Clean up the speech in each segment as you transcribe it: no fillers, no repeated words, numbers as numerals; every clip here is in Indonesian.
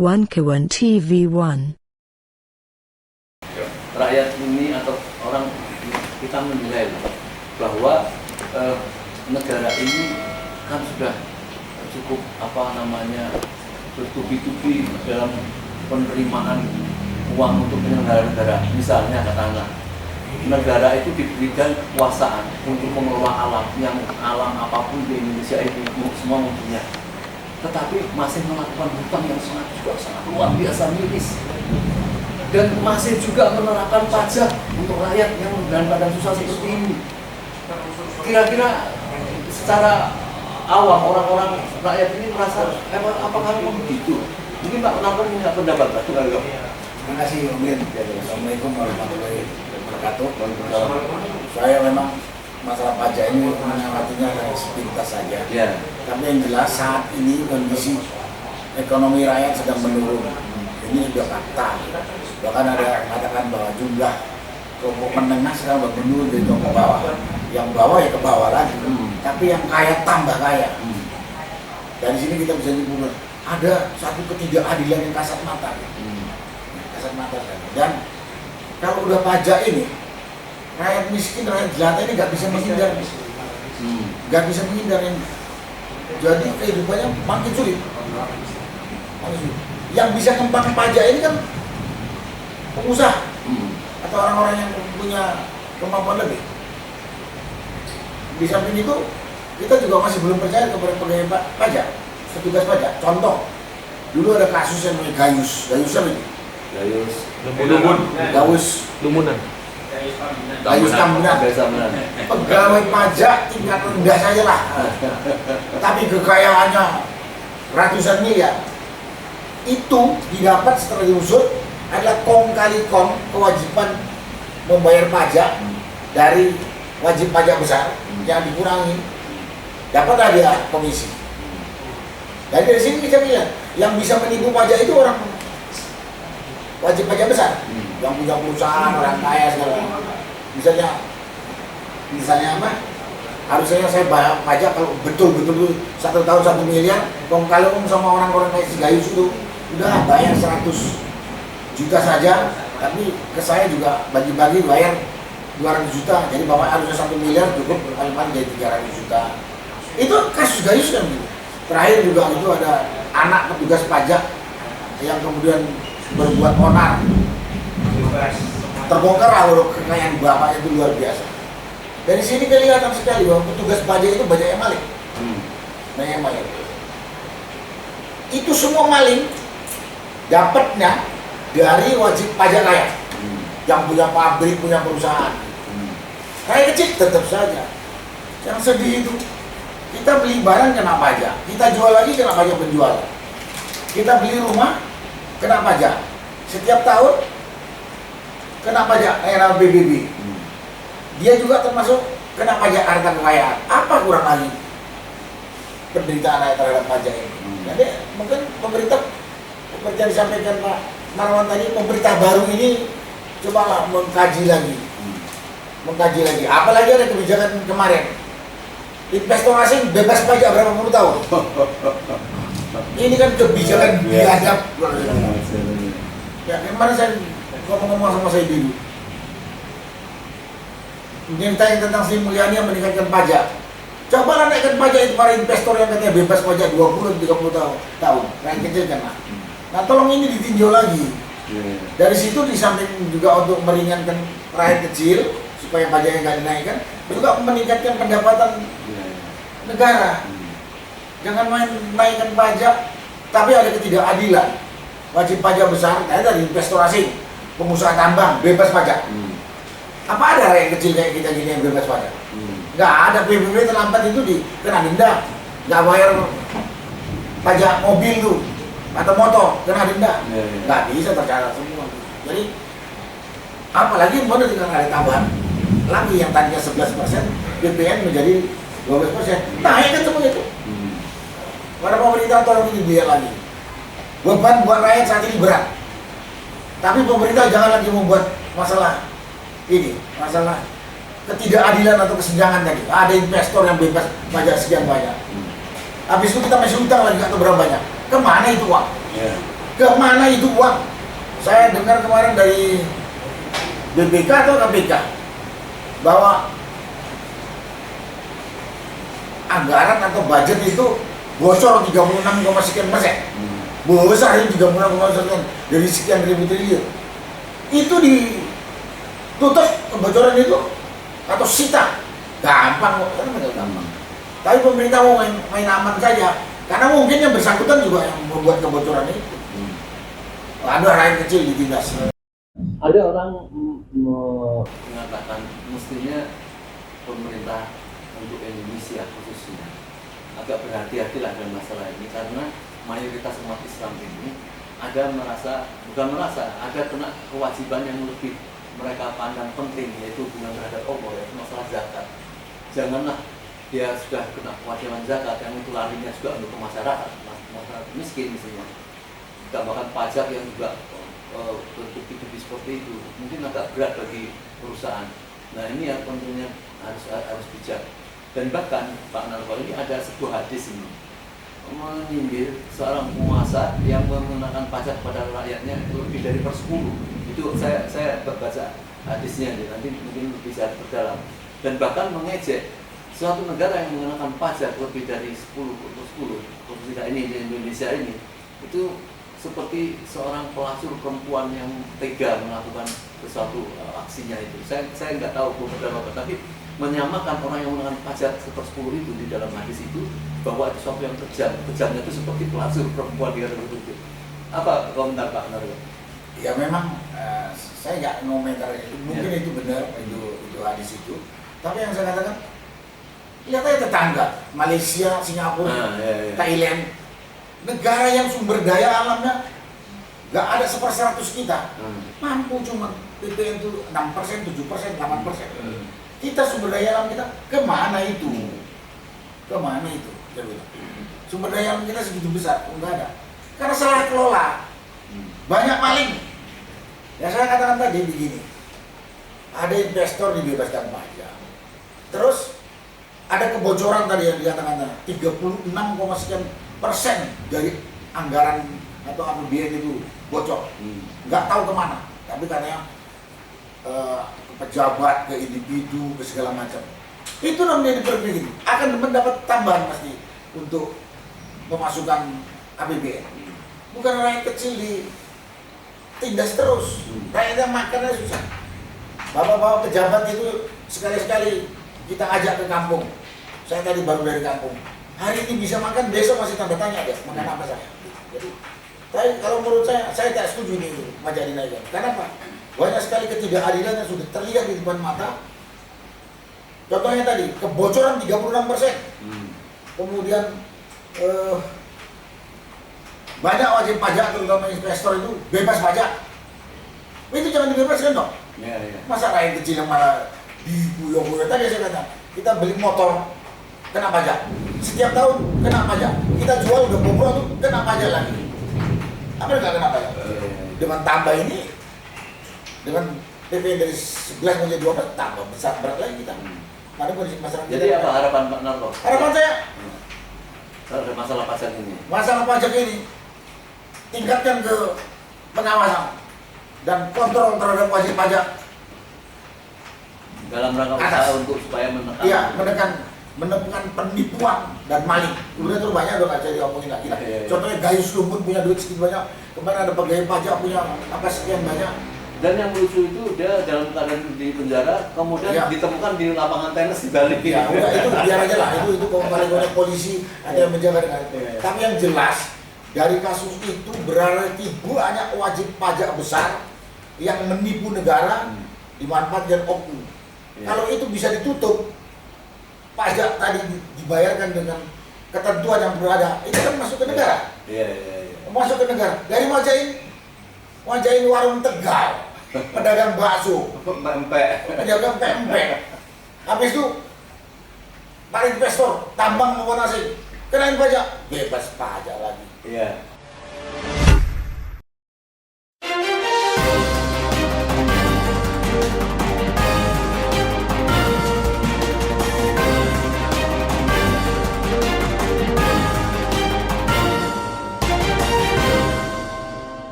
One Kawan TV1. Rakyat ini atau orang kita menilai bahwa negara ini kan sudah cukup bertubi-tubi dalam penerimaan uang untuk penyelenggara negara. Misalnya katakanlah negara itu diberikan kekuasaan untuk mengelola alam, yang alam apapun di Indonesia ini semua mempunyai, tetapi masih melakukan hutang yang sangat luar biasa miris, dan masih juga menerapkan pajak untuk rakyat yang dalam keadaan susah seperti ini. Kira-kira secara awam orang-orang rakyat ini merasa apakah memang begitu? Mungkin Pak Penonton punya pendapat Pak. Terima kasih Om Lin. Assalamualaikum warahmatullahi wabarakatuh. Saya memang masalah pajak ini mengamatinya sepintas saja. Ya. Tapi yang jelas saat ini kondisi ekonomi rakyat sedang menurun. Ini sudah fakta. Bahkan ada yang mengatakan bahwa jumlah kelompok menengah sekarang menurun dari ke bawah. Yang bawah ya ke bawah lagi. Tapi yang kaya tambah kaya. Dari sini kita bisa nyimpulkan ada satu ketidakadilan yang kasat mata. Kasat mata sekali. Dan kalau udah pajak ini, rakyat miskin, rakyat jelata ini nggak bisa menghindar. Nggak bisa menghindar ini. Jadi kehidupannya makin sulit. Yang bisa ngembang pajak ini kan pengusaha atau orang-orang yang punya kemampuan lebih. Di samping itu, kita juga masih belum percaya kepada pegawai pajak, petugas pajak. Contoh, dulu ada kasus yang namanya Gayus. Gayus apa itu? Gayus Lumunan. Gayus Tambunan. Pegawai pajak tingkat rendah saja lah. Tapi kekayaannya ratusan miliar. Itu didapat setelah diusut adalah kong kali kong kewajiban membayar pajak dari wajib pajak besar yang dikurangi. Dapatlah dia komisi. Dan dari sini kita bilang yang bisa menipu pajak itu orang wajib pajak besar, yang punya perusahaan, orang kaya segala macam. Misalnya apa? Harusnya saya bayar pajak kalau betul-betul 1 tahun 1 miliar. Kalau sama orang-orang kayak si Gayus itu udah bayar 100 juta saja, tapi ke saya juga bagi-bagi bayar 200 juta. Jadi bapak harusnya 1 miliar cukup paling-paling jadi 300 juta. Itu kasus Gayus kan gitu. Terakhir juga itu ada anak petugas pajak yang kemudian berbuat onar, terbongkar lah kekayaan bapaknya itu luar biasa. Dari sini kelihatan sekali bahwa petugas pajak itu banyak yang maling. Banyak yang maling. Itu semua maling dapatnya dari wajib pajak rakyat yang punya pabrik, punya perusahaan. Rakyat kecil tetap saja. Yang sedih itu kita beli barang kena pajak, kita jual lagi kena pajak penjualan. Kita beli rumah kena pajak. Setiap tahun kena pajak era PBB. Dia juga termasuk kena pajak harta kekayaan. Apa kurang lagi penderitaan rakyat terhadap pajak ini? Jadi mungkin pemerintah seperti yang disampaikan Pak Marwan tadi, pemerintah baru ini cobalah mengkaji lagi. Apalagi ada kebijakan kemarin, investor asing bebas pajak berapa puluh tahun. Ini kan kebijakan biadab. Ya, kemarin saya ngomong sama saya dulu. Minta tentang Sri Mulyani yang meningkatkan pajak. Cobalah naikkan pajak itu para investor yang katanya bebas pajak 20-30 tahun. Rakyat kecil kan. Nah, tolong ini ditinjau lagi. Dari situ di samping juga untuk meringankan rakyat kecil supaya pajaknya nggak dinaikkan, juga meningkatkan pendapatan negara. Jangan main naikkan pajak, tapi ada ketidakadilan. Wajib pajak besar, dari investor asing, pengusaha tambang, bebas pajak. Apa ada rakyat kecil kayak kita gini yang bebas pajak? Nggak ada. PBB terlambat itu kena denda. Nggak bayar pajak mobil tuh, atau motor, kena denda. Nggak bisa tercatat semua. Jadi, apalagi mana dengan ada tambahan lagi yang tadinya 11%, BPN menjadi 12%. Naikkan semua itu. Para pemerintah tolong ini dia lagi. Beban buat rakyat saat ini berat. Tapi pemerintah jangan lagi membuat masalah ketidakadilan atau kesenjangan tadi. Ada investor yang bebas pajak sekian banyak. Habis itu kita masih utang lagi atau berapa banyak. Kemana itu uang? Kemana itu uang? Saya dengar kemarin dari BPK atau KPK bahwa anggaran atau budget itu bocor 36, sekian persen. Besar ini 36,sekian dari sekian ribu triliun. Itu ditutup kebocoran itu atau sita? Gampang kok, kan gampang. Tapi pemerintah mau main aman saja, karena mungkin yang bersangkutan juga yang membuat kebocoran itu. Ada rakyat kecil ditindas. Ada orang mengatakan mestinya pemerintah untuk Indonesia khususnya agak berhati-hatilah dengan masalah ini, karena mayoritas umat Islam ini ada kena kewajiban yang lebih mereka pandang penting, yaitu hubungan terhadap Allah, yaitu masalah zakat. Janganlah dia sudah kena kewajiban zakat yang itu larinya juga untuk masyarakat miskin misalnya, tambahkan pajak yang juga bentuk hidup seperti itu mungkin agak berat bagi perusahaan. Nah ini yang tentunya harus bijak. Dan bahkan Pak Narko ini ada sebuah hadis ini menyindir seorang penguasa yang mengenakan pajak kepada rakyatnya lebih dari 10. Itu saya baca hadisnya, nanti mungkin bisa berdalam. Dan bahkan mengejek suatu negara yang mengenakan pajak lebih dari 10 seperti kita ini di Indonesia ini, itu seperti seorang pelacur perempuan yang tega melakukan sesuatu aksinya itu. Saya nggak tahu benar apa, tapi menyamakan orang yang mengenakan pajak 1/10 itu di dalam hadis itu bahwa itu sesuatu yang kejam. Kejamnya itu seperti pelacur perempuan di dalam itu. Apa komentar Pak Narko? Ya memang saya nggak komentar itu. Mungkin itu benar itu hadis itu. Tapi yang saya katakan, lihat aja tetangga Malaysia, Singapura, Thailand. Negara yang sumber daya alamnya nggak ada 1/100 kita, mampu cuma PPN itu 6%, 7%, 8%. Kita sumber daya alam kita kemana itu? Kemana itu? Sumber daya alam kita segitu besar, nggak ada. Karena salah kelola, banyak maling. Ya saya katakan tadi begini, ada investor dibebaskan pajak, terus ada kebocoran tadi yang dikatakan 36, sekian % dari anggaran atau APBN itu bocor, nggak tahu kemana, tapi katanya ke pejabat, ke individu, ke segala macam. Itu namanya diperbaiki, akan mendapat tambahan pasti untuk memasukkan APBN. Bukan rakyat kecil ditindas terus, rakyatnya makannya susah. Bapak-bapak pejabat itu sekali-sekali kita ajak ke kampung. Saya tadi baru dari kampung. Hari ini bisa makan, besok masih tanda tanya deh, makan apa saya. Jadi, kalau menurut saya tak setuju ini pajak dinaikkan. Kenapa? Banyak sekali ketidakadilan yang sudah terlihat di depan mata. Contohnya tadi, kebocoran 36%. Kemudian banyak wajib pajak, terutama investor itu bebas pajak. Itu jangan dibebaskan dong. Masa rakyat kecil yang malah diguyur-guyur. Tadi saya kata, kita beli motor kena pajak, setiap tahun kena pajak, kita jual udah bobrok tuh kena pajak lagi. Apa nggak kena pajak? Dengan tambah ini, dengan PP dari 11 menjadi 12 tambah besar berat lagi kita. Karena kondisi masyarakat. Jadi apa harapan Pak Narko? Harapan saya terhadap masalah pajak ini? Masalah pajak ini tingkatkan ke pengawasan dan kontrol terhadap wajib pajak dalam rangka usaha untuk supaya menekan. Iya, menekan penipuan dan maling. Kemudian terus banyak udah nggak jadi omongin lagi lah. Contohnya Gayus Lumbun punya duit segitu banyak, kemarin ada pegawai pajak punya apa sekian banyak. Dan yang lucu itu dia dalam keadaan di penjara, kemudian ditemukan di lapangan tenis di Bali. Ya udah itu biar aja lah, itu paling banyak polisi ada yang menjaga dengan. Tapi yang jelas dari kasus itu berarti banyak wajib pajak besar yang menipu negara, dimanfaatkan oknum. Kalau itu bisa ditutup, pajak tadi dibayarkan dengan ketentuan yang berada, itu kan masuk ke negara. Masuk ke negara. Dari wajahin warung Tegal, pedagang bakso, pedagang pempek. Habis itu para investor tambang mau nasi, kenain pajak, bebas pajak lagi.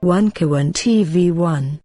1K1 TV1